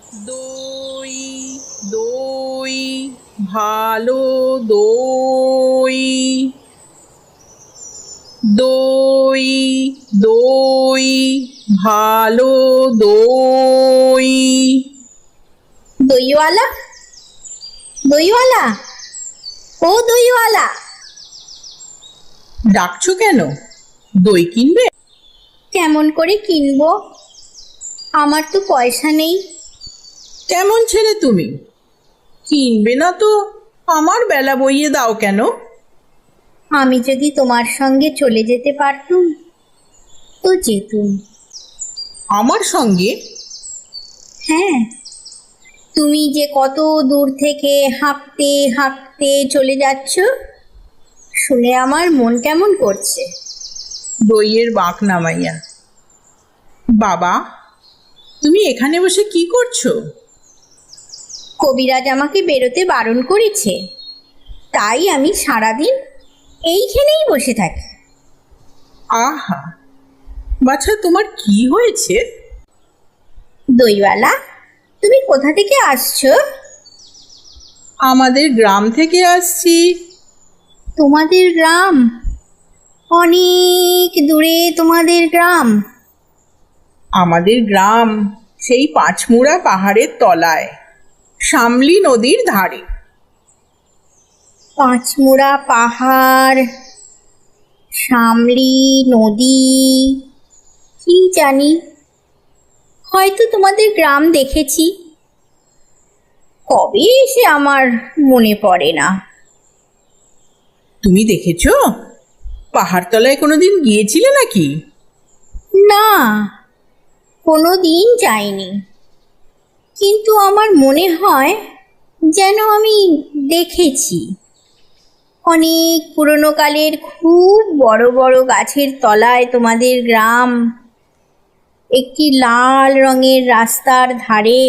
দই দই ভালো দই। দই দই ভালো দই। দইওয়ালা, দইওয়ালা, ও দইওয়ালা। ডাকছো কেন? দই কিনবে? কেমন করে কিনবো? আমার তো পয়সা নেই। কেমন ছেলে তুমি? কিনবে না তো আমার বেলা বইয়ে দাও কেন? আমি যদি তোমার সঙ্গে চলে যেতে পারতুম তো যেতুম। আমার সঙ্গে? হ্যাঁ, তুমি যে কত দূর থেকে হাঁকতে হাঁকতে চলে যাচ্ছ, শুনে আমার মন কেমন করছে। দইয়ের বাঁক নামাইয়া। বাবা, তুমি এখানে বসে কি করছো? কবিরাজ আমাকে বেরোতে বারণ করেছে, তাই আমি সারাদিন এইখানেই বসে থাকি। আহা, বাছা তোমার কি হয়েছে? দইওয়ালা, তুমি কোথা থেকে আসছো? আমাদের গ্রাম থেকে আসছি। তোমাদের গ্রাম? অনেক দূরে তোমাদের গ্রাম? আমাদের গ্রাম সেই পাঁচমুড়া পাহাড়ের তলায়, শামলি নদীর ধারে। পাঁচমুড়া পাহাড়, শামলি নদী, কি জানি, হয়তো তোমাদের গ্রাম দেখেছি, কবে সে আমার মনে পড়ে না। তুমি দেখেছো? পাহাড়তলায় কোনোদিন গিয়েছিলে নাকি? না, কোনো দিন যাইনি, কিন্তু আমার মনে হয় যেন আমি দেখেছি। অনেক পুরনো কালের খুব বড় বড় গাছের তলায় তোমাদের গ্রাম, একটি লাল রঙের রাস্তার ধারে